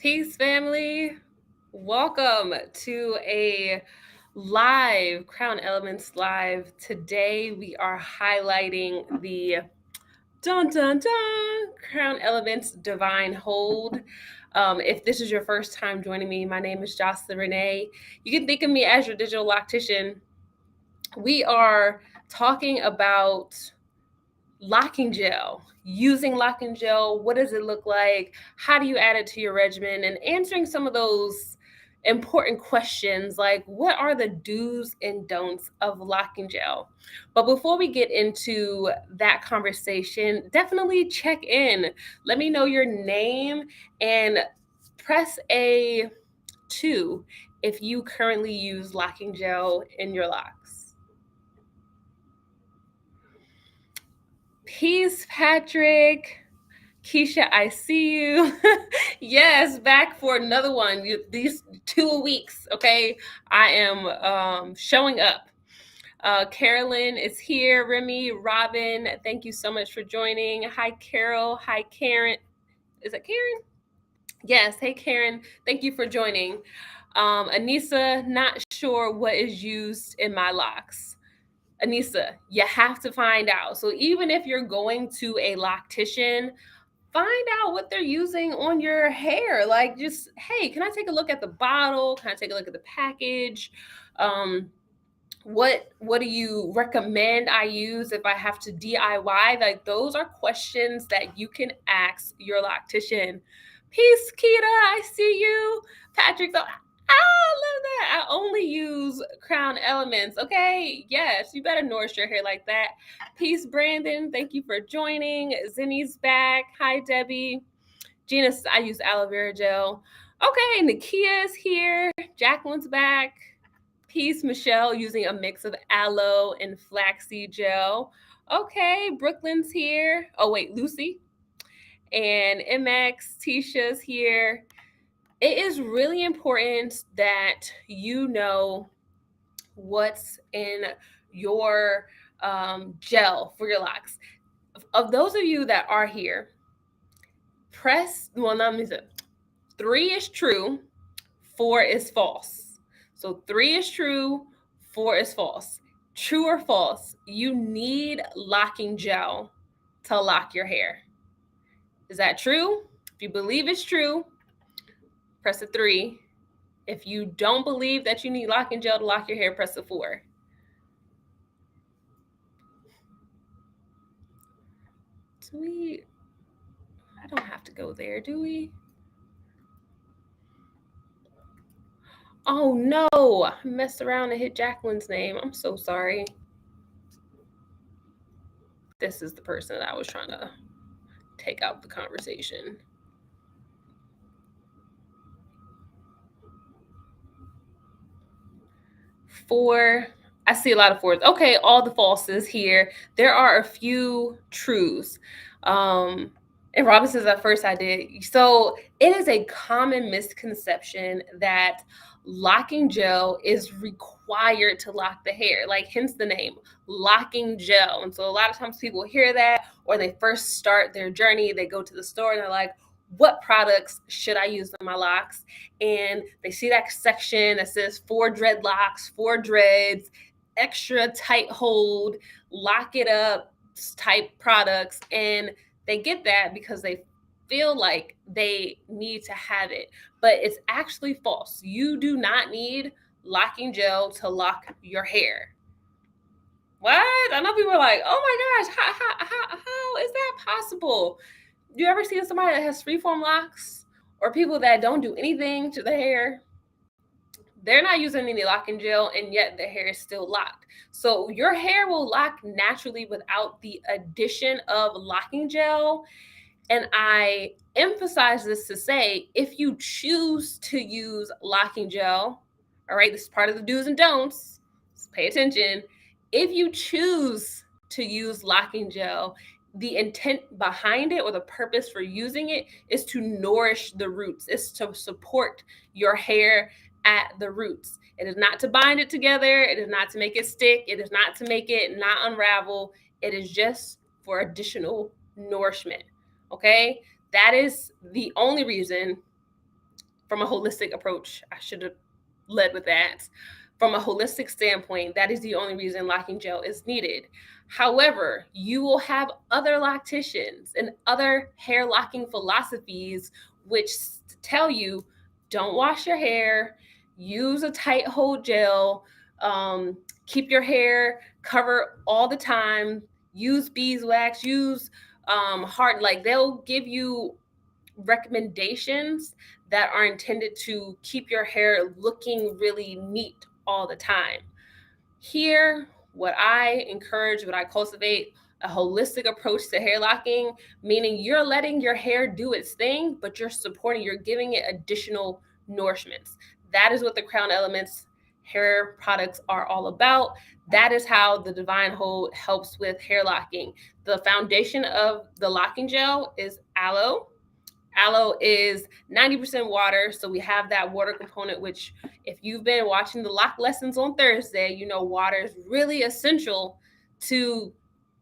Peace, family. Welcome to a live Crown Elements Live. Today we are highlighting the dun dun dun Crown Elements Divine Hold. If this is your first time joining me, my name is Jocelyn Renee. You can think of me as your digital loctician. We are talking about locking gel, using locking gel. What does it look like? How do you add it to your regimen? And answering some of those important questions like what are the do's and don'ts of locking gel? But before we get into that conversation, definitely check in. Let me know your name and press A2 if you currently use locking gel in your locks. Peace, Patrick. Keisha, I see you. Yes, back for another one. These 2 weeks, okay? I am showing up. Carolyn is here. Remy, Robin, thank you so much for joining. Hi, Carol. Hi, Karen. Is it Karen? Yes. Hey, Karen. Thank you for joining. Anissa, not sure what is used in my locks. Anissa, you have to find out. So even if you're going to a loctician, find out what they're using on your hair. Like, just, hey, can I take a look at the bottle? Can I take a look at the package? What do you recommend I use if I have to DIY? Like, those are questions that you can ask your loctician. Peace, Kita, I see you. Patrick, I love that. I only use Crown Elements. Okay, yes, you better nourish your hair like that. Peace, Brandon. Thank you for joining. Zinni's back. Hi, Debbie. Gina, I use aloe vera gel. Okay, Nakia's here. Jacqueline's back. Peace, Michelle, using a mix of aloe and flaxseed gel. Okay, Brooklyn's here. Oh, wait, Lucy. And MX, Tisha's here. It is really important that you know what's in your gel for your locks. Of those of you that are here, let me say, 3 is true, 4 is false. So 3 is true, 4 is false. True or false, you need locking gel to lock your hair. Is that true? If you believe it's true, press a 3. If you don't believe that you need locking gel to lock your hair, press a 4. I don't have to go there, do we? Oh no, I messed around and hit Jacqueline's name. I'm so sorry. This is the person that I was trying to take out the conversation. Four. I see a lot of 4s. Okay, all the falses here. There are a few trues. And Robin says at first I did. So it is a common misconception that locking gel is required to lock the hair, like hence the name, locking gel. And so a lot of times people hear that, or they first start their journey, they go to the store and they're like, what products should I use in my locks? And they see that section that says 4 dreadlocks, 4 dreads, extra tight hold, lock it up type products. And they get that because they feel like they need to have it. But it's actually false. You do not need locking gel to lock your hair. What? I know people are like, oh my gosh, how is that possible? You ever seen somebody that has freeform locks or people that don't do anything to the hair? They're not using any locking gel and yet the hair is still locked. So your hair will lock naturally without the addition of locking gel. And I emphasize this to say, if you choose to use locking gel, all right, this is part of the do's and don'ts. So pay attention. If you choose to use locking gel, the intent behind it or the purpose for using it is to nourish the roots. It's to support your hair at the roots. It is not to bind it together. It is not to make it stick. It is not to make it not unravel. It is just for additional nourishment. Okay, that is the only reason from a holistic approach, I should have led with that. From a holistic standpoint, that is the only reason locking gel is needed. However, you will have other locticians and other hair locking philosophies which tell you don't wash your hair, use a tight hold gel, keep your hair covered all the time, use beeswax, use hard, like they'll give you recommendations that are intended to keep your hair looking really neat all the time. Here, what I encourage, what I cultivate, a holistic approach to hair locking, meaning you're letting your hair do its thing, but you're supporting, you're giving it additional nourishments. That is what the Crown Elements hair products are all about. That is how the Divine Hold helps with hair locking. The foundation of the locking gel is aloe. Aloe is 90% water, so we have that water component, which if you've been watching the lock lessons on Thursday, you know water is really essential to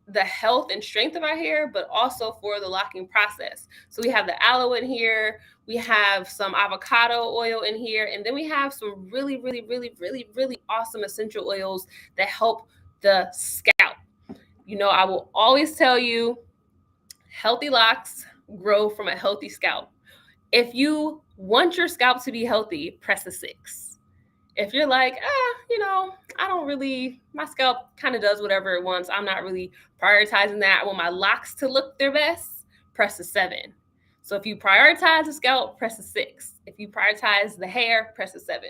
the health and strength of our hair, but also for the locking process. So we have the aloe in here, we have some avocado oil in here, and then we have some really, really, really, really, really awesome essential oils that help the scalp. You know, I will always tell you, healthy locks grow from a healthy scalp. If you want your scalp to be healthy, press a 6. If you're like, I don't really, my scalp kind of does whatever it wants, I'm not really prioritizing that, I want my locks to look their best, press a 7. So if you prioritize the scalp, press a 6. If you prioritize the hair, press a 7.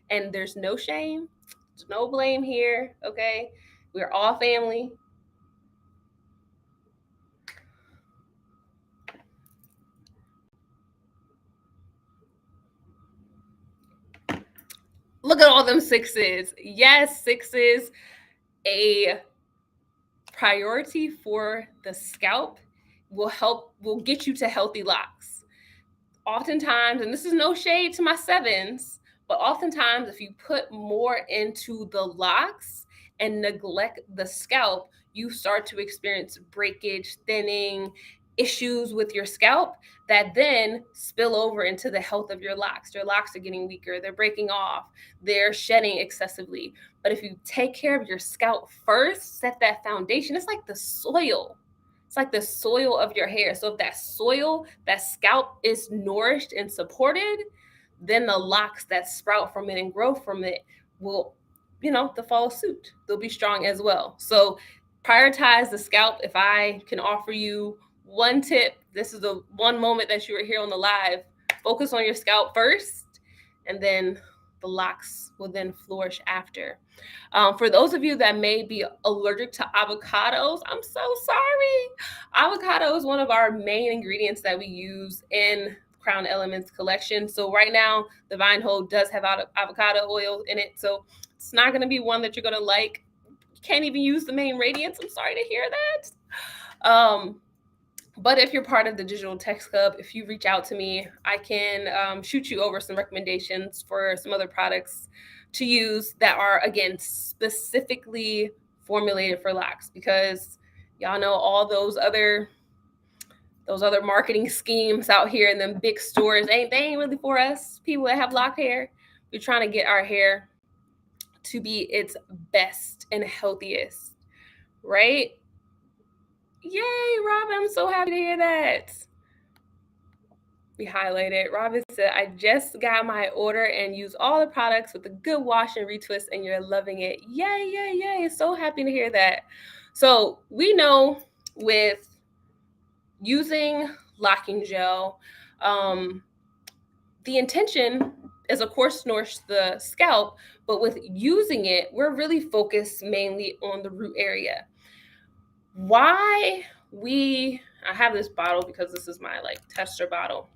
And there's no shame, there's no blame here, okay? We're all family. Look at all them 6s. Yes, 6s. A priority for the scalp will get you to healthy locks. Oftentimes, and this is no shade to my 7s, but oftentimes if you put more into the locks and neglect the scalp, you start to experience breakage, thinning, issues with your scalp that then spill over into the health of your locks. Your locks are getting weaker, they're breaking off, they're shedding excessively. But if you take care of your scalp first, set that foundation, it's like the soil. It's like the soil of your hair. So if that soil, that scalp is nourished and supported, then the locks that sprout from it and grow from it will, they'll follow suit. They'll be strong as well. So prioritize the scalp. If I can offer you one tip, this is the one moment that you were here on the live, focus on your scalp first, and then the locks will then flourish after. For those of you that may be allergic to avocados, I'm so sorry. Avocado is one of our main ingredients that we use in Crown Elements collection. So right now, the Divine Hold does have avocado oil in it. So it's not going to be one that you're going to like. You can't even use the main radiance. I'm sorry to hear that. But if you're part of the Digital Text Club, if you reach out to me, I can shoot you over some recommendations for some other products to use that are, again, specifically formulated for locks, because y'all know all those other marketing schemes out here in them big stores, they ain't really for us people that have lock hair. We're trying to get our hair to be its best and healthiest, right? Yay, Robin, I'm so happy to hear that. We highlighted. Robin said, I just got my order and use all the products with a good wash and retwist, and you're loving it. Yay, yay, yay. So happy to hear that. So we know with using locking gel, the intention is, of course, to nourish the scalp, but with using it, we're really focused mainly on the root area. I have this bottle because this is my tester bottle.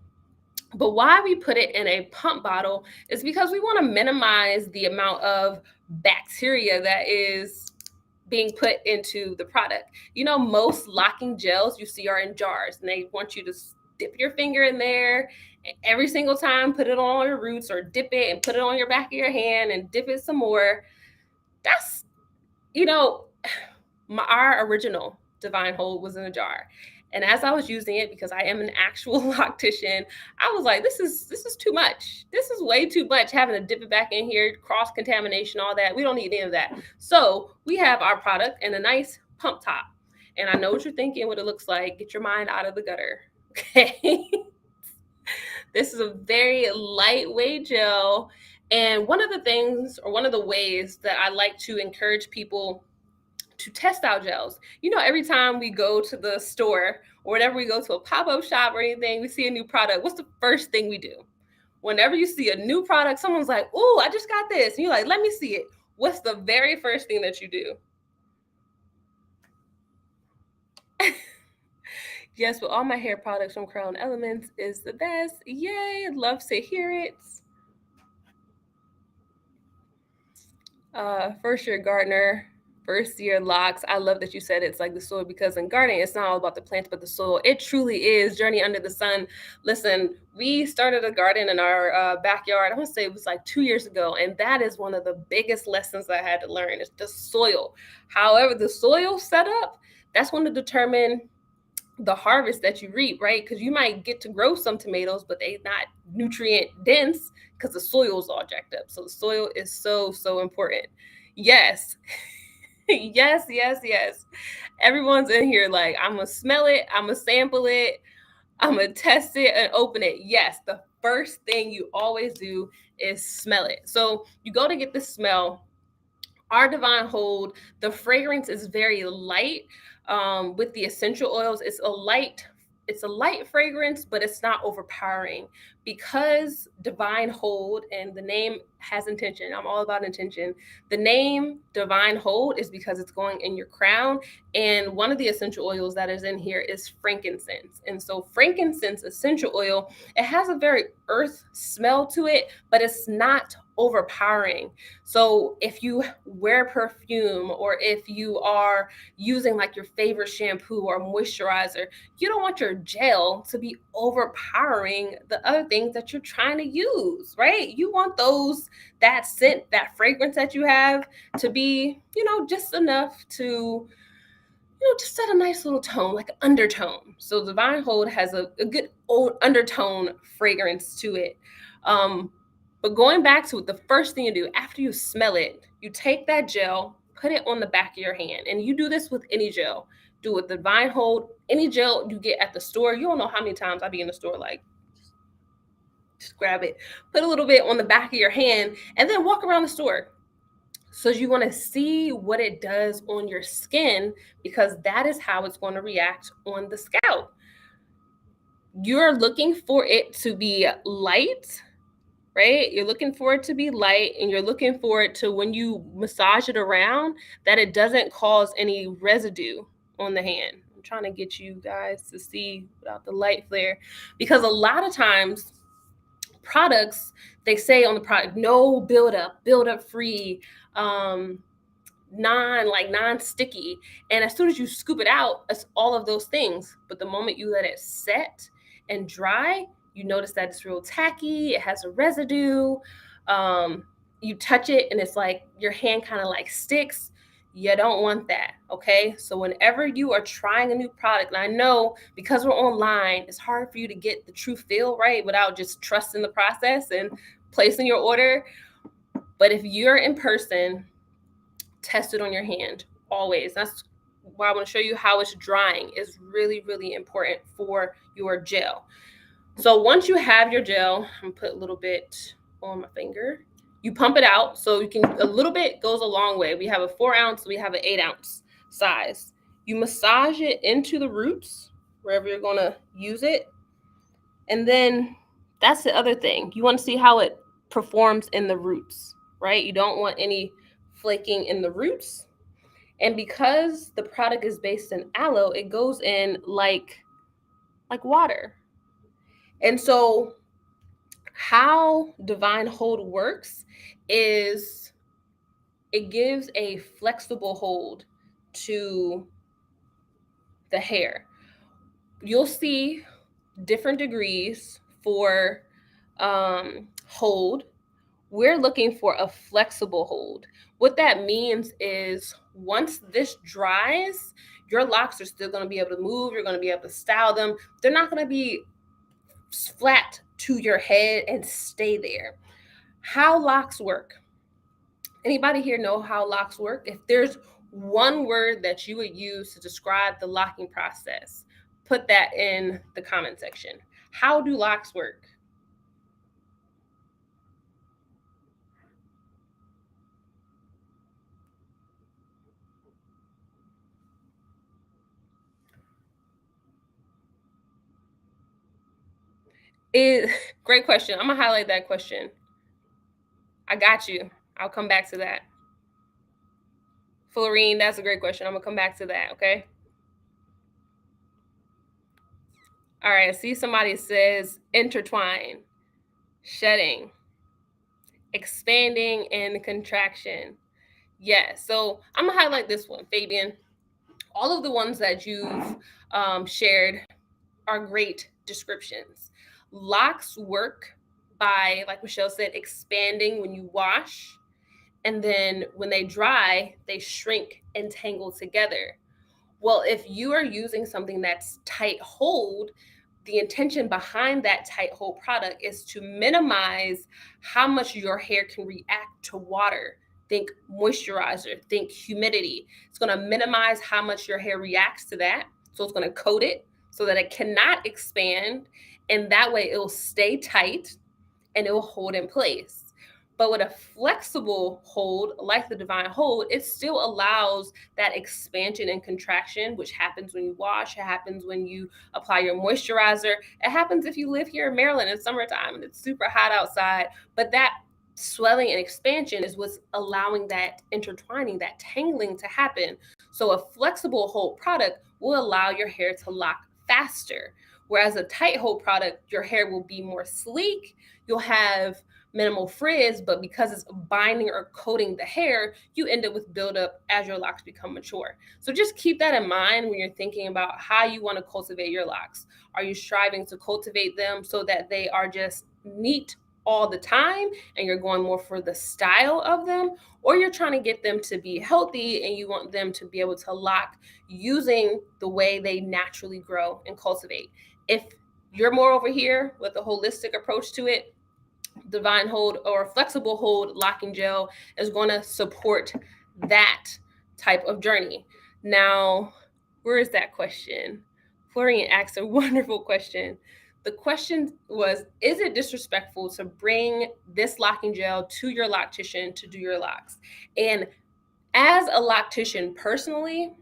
But why we put it in a pump bottle is because we want to minimize the amount of bacteria that is being put into the product. Most locking gels you see are in jars, and they want you to dip your finger in there and every single time, put it on your roots, or dip it and put it on your back of your hand and dip it some more. That's, our original Divine Hold was in a jar. And as I was using it, because I am an actual loctician, I was like, this is too much. This is way too much, having to dip it back in here, cross contamination, all that. We don't need any of that. So we have our product and a nice pump top. And I know what you're thinking, what it looks like. Get your mind out of the gutter. Okay. This is a very lightweight gel. And one of the things, or one of the ways that I like to encourage people to test out gels, every time we go to the store or whenever we go to a pop-up shop or anything, we see a new product. What's the first thing we do? Whenever you see a new product, someone's like, "Oh, I just got this." And you're like, "Let me see it." What's the very first thing that you do? Yes, but all my hair products from Crown Elements is the best. Yay, love to hear it. First year gardener, first year locs. I love that you said it's like the soil, because in gardening, it's not all about the plants, but the soil. It truly is journey under the sun. Listen, we started a garden in our backyard. I want to say it was like 2 years ago. And that is one of the biggest lessons I had to learn is the soil. However, the soil setup, that's going to determine the harvest that you reap, right? Because you might get to grow some tomatoes, but they're not nutrient dense because the soil's all jacked up. So the soil is so important. Yes. yes. Everyone's in here like, I'm gonna smell it, I'm gonna sample it, I'm gonna test it and open it. Yes, the first thing you always do is smell it. So you go to get the smell. Our Divine Hold, the fragrance is very light. With the essential oils, it's a light fragrance, but it's not overpowering, because Divine Hold, and the name has intention. I'm all about intention. The name Divine Hold is because it's going in your crown. And one of the essential oils that is in here is frankincense. And so frankincense essential oil, it has a very earth smell to it, but it's not overpowering. So if you wear perfume, or if you are using like your favorite shampoo or moisturizer, you don't want your gel to be overpowering the other things that you're trying to use, right? You want that scent, that fragrance that you have to be, just enough to, just set a nice little tone, like an undertone. So Divine Hold has a good old undertone fragrance to it. But going back to it, the first thing you do after you smell it, you take that gel, put it on the back of your hand. And you do this with any gel. Do it with Divine Hold, any gel you get at the store. You don't know how many times I be in the store, like, just grab it, put a little bit on the back of your hand, and then walk around the store. So you want to see what it does on your skin, because that is how it's going to react on the scalp. You're looking for it to be light, right? You're looking for it to be light, and you're looking for it to, when you massage it around, that it doesn't cause any residue on the hand. I'm trying to get you guys to see without the light flare, because a lot of times products, they say on the product, no buildup free, non-sticky. And as soon as you scoop it out, it's all of those things. But the moment you let it set and dry, you notice that it's real tacky. It has a residue. You touch it and it's like your hand kind of like sticks. You don't want that. Okay. So whenever you are trying a new product, and I know because we're online, it's hard for you to get the true feel, right, without just trusting the process and placing your order. But if you're in person, test it on your hand always. That's why I want to show you how it's drying is really important for your gel. So once you have your gel, I'm gonna put a little bit on my finger. You pump it out, so you can, a little bit goes a long way. We have a 4 ounce, we have an 8 ounce size. You massage it into the roots wherever you're gonna use it. And then that's the other thing. You want to see how it performs in the roots, right? You don't want any flaking in the roots. And because the product is based in aloe, it goes in like water. And so how Divine Hold works is it gives a flexible hold to the hair. You'll see different degrees for hold. we're looking for a flexible hold. What that means is once this dries, your locks are still going to be able to move. You're going to be able to style them. They're not going to be flat to your head and stay there. How locks work. Anybody here know how locks work? If there's one word that you would use to describe the locking process, put that in the comment section. How do locks work? It, great question. I'm gonna highlight that question. I got you. I'll come back to that. Florine, that's a great question. I'm gonna come back to that, okay? All right, I see somebody says intertwine, shedding, expanding, and contraction. Yes, so I'm gonna highlight this one, Fabian. All of the ones that you've shared are great descriptions. Locks work by, like Michelle said, expanding when you wash, and then when they dry, they shrink and tangle together. Well, if you are using something that's tight hold, the intention behind that tight hold product is to minimize how much your hair can react to water. Think moisturizer, think humidity. It's going to minimize how much your hair reacts to that. So it's going to coat it so that it cannot expand. And that way it will stay tight and it will hold in place. But with a flexible hold, like the Divine Hold, it still allows that expansion and contraction, which happens when you wash, it happens when you apply your moisturizer. It happens if you live here in Maryland in summertime and it's super hot outside. But that swelling and expansion is what's allowing that intertwining, that tangling to happen. So a flexible hold product will allow your hair to lock faster. Whereas a tight hold product, your hair will be more sleek. You'll have minimal frizz, but because it's binding or coating the hair, you end up with buildup as your locks become mature. So just keep that in mind when you're thinking about how you want to cultivate your locks. Are you striving to cultivate them so that they are just neat all the time and you're going more for the style of them, or you're trying to get them to be healthy and you want them to be able to lock using the way they naturally grow and cultivate? If you're more over here with a holistic approach to it, Divine Hold or flexible hold locking gel is going to support that type of journey. Now, where is that question? Florian asked a wonderful question. The question was, is it disrespectful to bring this locking gel to your loctician to do your locks? And as a loctician personally,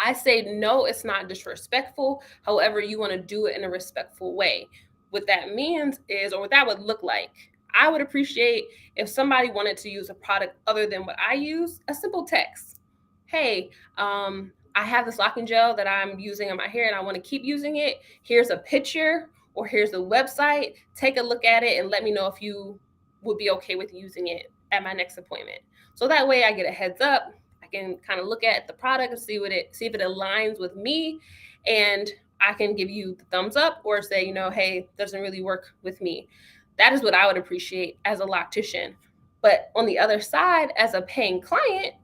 I say no, it's not disrespectful. However, you want to do it in a respectful way. What that means is, or what that would look like, I would appreciate if somebody wanted to use a product other than what I use, a simple text. Hey, I have this locking gel that I'm using on my hair and I want to keep using it. Here's a picture or here's a website. Take a look at it and let me know if you would be okay with using it at my next appointment. So that way I get a heads up. I can kind of look at the product and see if it aligns with me, and I can give you the thumbs up or say, hey, doesn't really work with me. That is what I would appreciate as a loctician. But on the other side, as a paying client,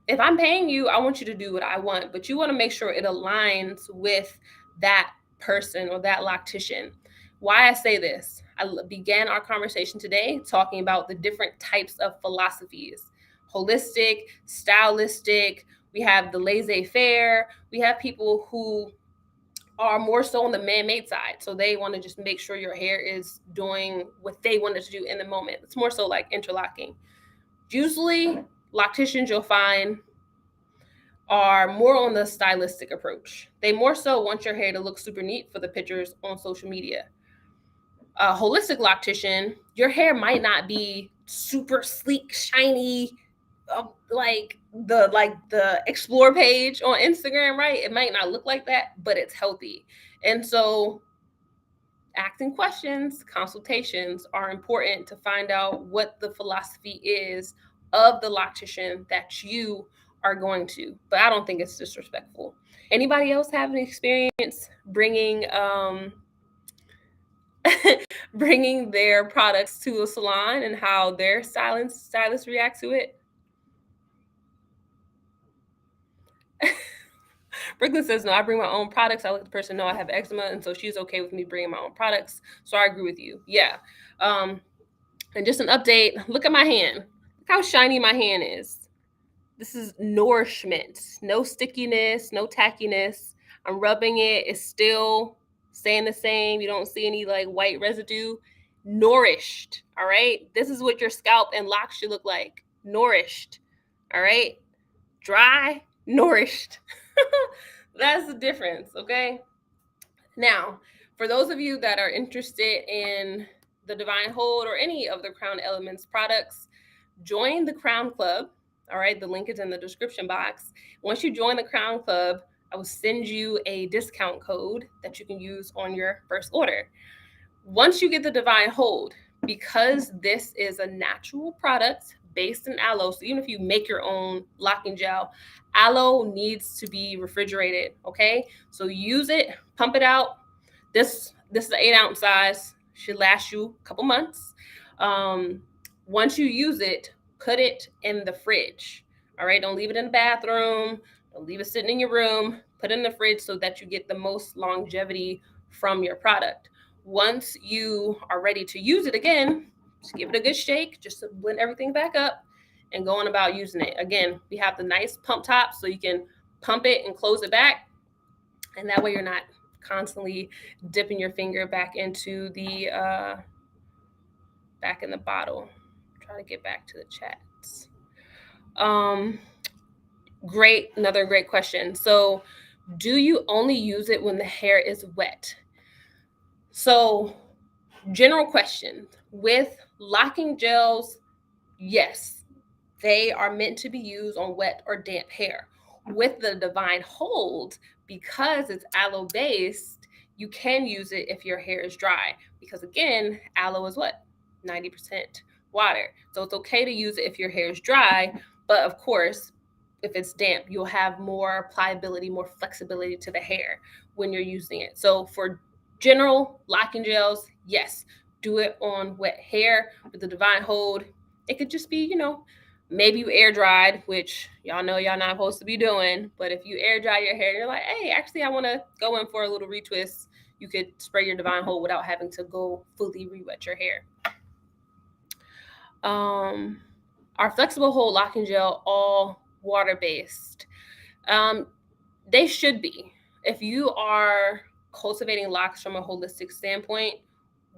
if I'm paying you, I want you to do what I want, but you want to make sure it aligns with that person or that loctician. Why I say this, I began our conversation today talking about the different types of philosophies: holistic, stylistic. We have the laissez-faire. We have people who are more so on the man-made side. So they want to just make sure your hair is doing what they wanted to do in the moment. It's more so like interlocking. Usually, locticians you'll find are more on the stylistic approach. They more so want your hair to look super neat for the pictures on social media. A holistic loctician, your hair might not be super sleek, shiny, like the explore page on Instagram, right? It might not look like that, but it's healthy. And so asking questions, consultations are important to find out what the philosophy is of the loctician that you are going to. But I don't think it's disrespectful. Anybody else have an experience bringing bringing their products to a salon and how their stylists react to it? Brooklyn says, no, I bring my own products. I let the person know I have eczema, and so she's okay with me bringing my own products. So I agree with you. Yeah. And just an update, look at my hand. Look how shiny my hand is. This is nourishment. No stickiness, no tackiness. I'm rubbing it. It's still staying the same. You don't see any like white residue. Nourished. All right. This is what your scalp and locks should look like. Nourished. All right. Dry, nourished. That's the difference. Okay. Now, for those of you that are interested in the Divine Hold or any of the Crown Elements products, join the Crown Club. All right, the link is in the description box. Once you join the Crown Club, I will send you a discount code that you can use on your first order. Once you get the Divine Hold, because this is a natural product based in aloe, so even if you make your own locking gel, aloe needs to be refrigerated. Okay, so use it, pump it out. This is an 8-ounce size, should last you a couple months. Once you use it, put it in the fridge. All right, don't leave it in the bathroom, don't leave it sitting in your room. Put it in the fridge so that you get the most longevity from your product. Once you are ready to use it again, just give it a good shake just to blend everything back up and go on about using it. Again, we have the nice pump top so you can pump it and close it back, and that way you're not constantly dipping your finger back into the back in the bottle. Try to get back to the chats. Another great question. So, do you only use it when the hair is wet? So, general question with locking gels, yes, they are meant to be used on wet or damp hair. With the Divine Hold, because it's aloe based, you can use it if your hair is dry, because again, aloe is what? 90% water. So it's okay to use it if your hair is dry, but of course, if it's damp, you'll have more pliability, more flexibility to the hair when you're using it. So for general locking gels, yes, do it on wet hair. With the Divine Hold, it could just be, maybe you air dried, which y'all know y'all not supposed to be doing. But if you air dry your hair, you're like, hey, actually, I want to go in for a little retwist. You could spray your Divine Hold without having to go fully re-wet your hair. Our flexible hold locking gel, all water-based. They should be. If you are cultivating locks from a holistic standpoint,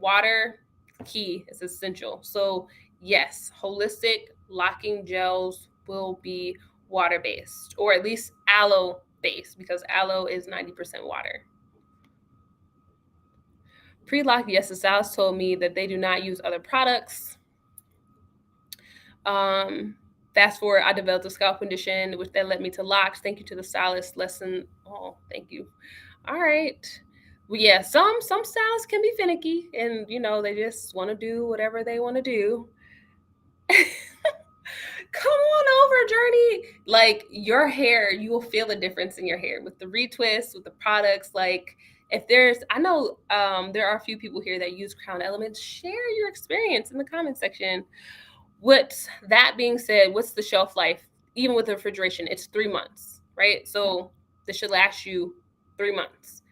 water key is essential. So yes, holistic locking gels will be water-based, or at least aloe-based, because aloe is 90% water. Pre-lock, yes, the stylist told me that they do not use other products. Fast forward, I developed a scalp condition, which then led me to locks. Thank you to the stylist lesson. Oh, thank you. All right. Well, yeah, some stylists can be finicky, and they just want to do whatever they want to do. Come on over, Journey. Like, your hair, you will feel a difference in your hair with the retwists, with the products. Like, if I know there are a few people here that use Crown Elements. Share your experience in the comment section. That being said, what's the shelf life? Even with refrigeration, it's 3 months, right? So this should last you 3 months.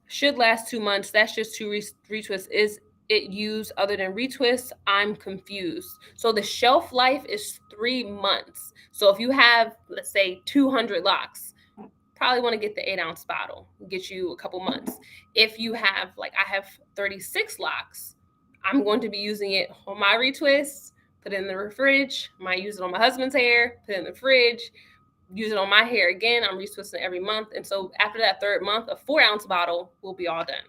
Should last 2 months. That's just 2 retwists. Is it used other than retwists? I'm confused. So the shelf life is 3 months. So if you have, let's say, 200 locks, probably want to get the 8-ounce bottle, get you a couple months. If you have, like I have 36 locks, I'm going to be using it on my retwist, put it in the fridge. Might use it on my husband's hair, put it in the fridge, use it on my hair again. I'm retwisting every month. And so after that 3rd month, a 4-ounce bottle will be all done.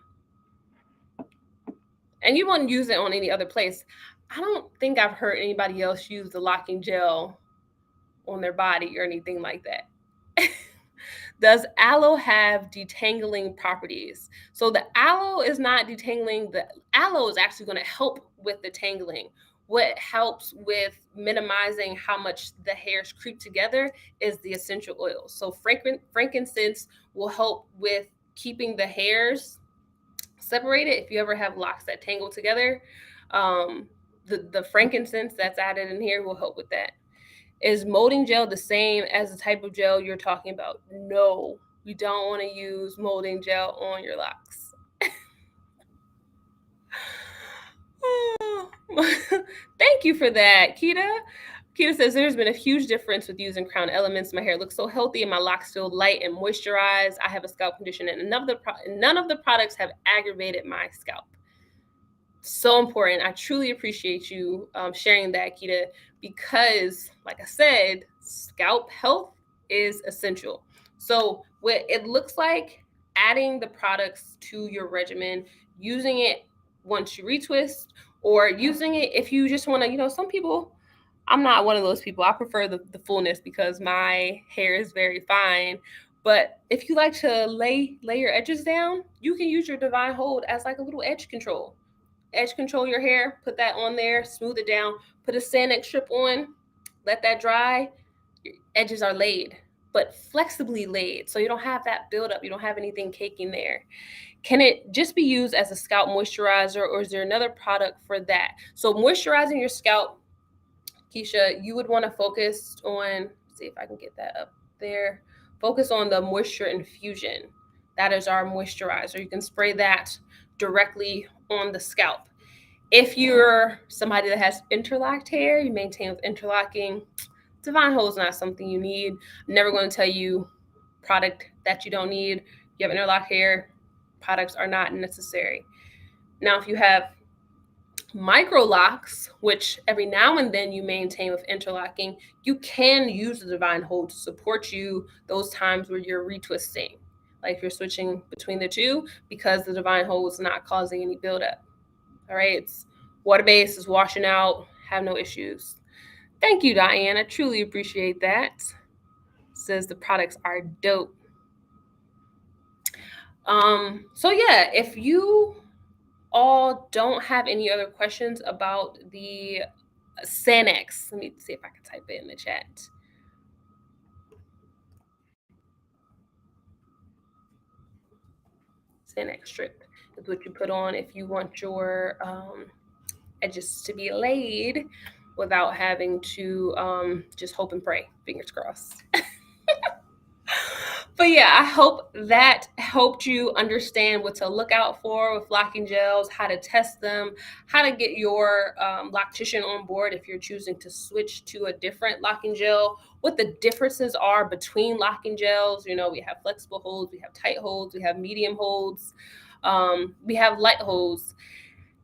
And you wouldn't use it on any other place. I don't think I've heard anybody else use the locking gel on their body or anything like that. Does aloe have detangling properties? So the aloe is not detangling. The aloe is actually going to help with the tangling. What helps with minimizing how much the hairs creep together is the essential oils. So frankincense will help with keeping the hairs separate it if you ever have locks that tangle together. The frankincense that's added in here will help with that. Is molding gel the same as the type of gel you're talking about? No, you don't want to use molding gel on your locks. Thank you for that, Kita. Kita says there's been a huge difference with using Crown Elements. My hair looks so healthy and my locks feel light and moisturized. I have a scalp condition and none of the products have aggravated my scalp. So important. I truly appreciate you sharing that, Kita, because like I said, scalp health is essential. So what it looks like, adding the products to your regimen, using it once you retwist, or using it if you just want to, some people, I'm not one of those people. I prefer the fullness because my hair is very fine. But if you like to lay your edges down, you can use your Divine Hold as like a little edge control. Edge control your hair, put that on there, smooth it down, put a Sanex strip on, let that dry. Your edges are laid, but flexibly laid. So you don't have that buildup. You don't have anything caking there. Can it just be used as a scalp moisturizer, or is there another product for that? So moisturizing your scalp, Keisha, you would want to focus on, see if I can get that up there. Focus on the Moisture Infusion. That is our moisturizer. You can spray that directly on the scalp. If you're somebody that has interlocked hair, you maintain with interlocking, Divine Hold is not something you need. I'm never going to tell you product that you don't need. You have interlocked hair, products are not necessary. Now, if you have micro locks, which every now and then you maintain with interlocking, you can use the Divine Hold to support you those times where you're retwisting, like if you're switching between the two, because the Divine Hold is not causing any buildup. All right, it's water-based, is washing out, have no issues. Thank you, Diane. I truly appreciate that. Says the products are dope. So yeah, if you all don't have any other questions about the Sanex, let me see if I can type it in the chat. Sanex strip is what you put on if you want your edges to be laid without having to just hope and pray, fingers crossed. But yeah, I hope that helped you understand what to look out for with locking gels, how to test them, how to get your loctician on board if you're choosing to switch to a different locking gel, what the differences are between locking gels. We have flexible holds, we have tight holds, we have medium holds, we have light holds,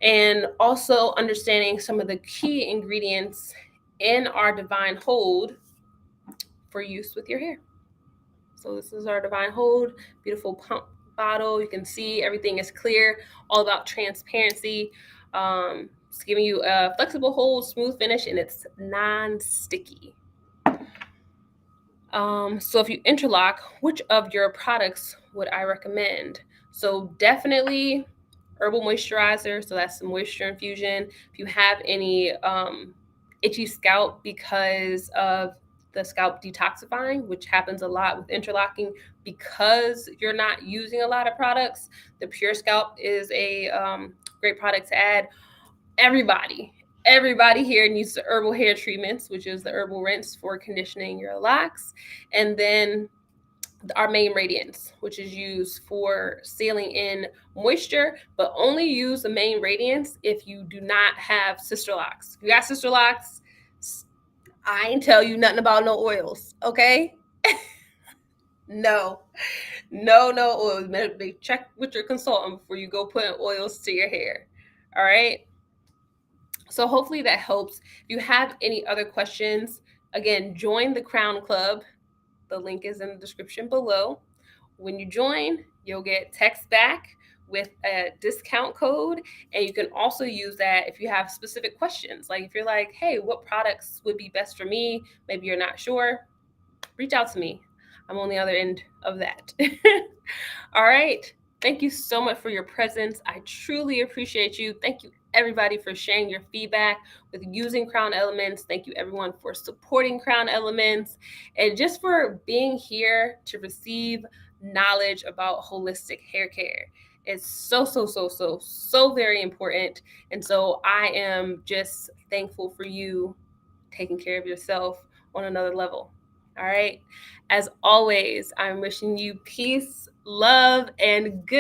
and also understanding some of the key ingredients in our Divine Hold for use with your hair. So this is our Divine Hold, beautiful pump bottle. You can see everything is clear, all about transparency. It's giving you a flexible hold, smooth finish, and it's non-sticky. So if you interlock, which of your products would I recommend? So definitely herbal moisturizer. So that's the moisture infusion. If you have any itchy scalp because of the scalp detoxifying, which happens a lot with interlocking because you're not using a lot of products, the Pure Scalp is a great product to add. Everybody here needs the herbal hair treatments, which is the herbal rinse for conditioning your locks, and then our main radiance, which is used for sealing in moisture, but only use the main radiance if you do not have sister locks. If you got sister locks, I ain't tell you nothing about no oils, okay? No oils. Check with your consultant before you go putting oils to your hair. All right. So hopefully that helps. If you have any other questions, again, join the Crown Club. The link is in the description below. When you join, you'll get text back with a discount code, and you can also use that if you have specific questions. Like if you're like, hey, what products would be best for me? Maybe you're not sure. Reach out to me. I'm on the other end of that. All right. Thank you so much for your presence. I truly appreciate you. Thank you, everybody, for sharing your feedback with using Crown Elements. Thank you, everyone, for supporting Crown Elements and just for being here to receive knowledge about holistic hair care. is so very important. And so I am just thankful for you taking care of yourself on another level. All right. As always, I'm wishing you peace, love, and good.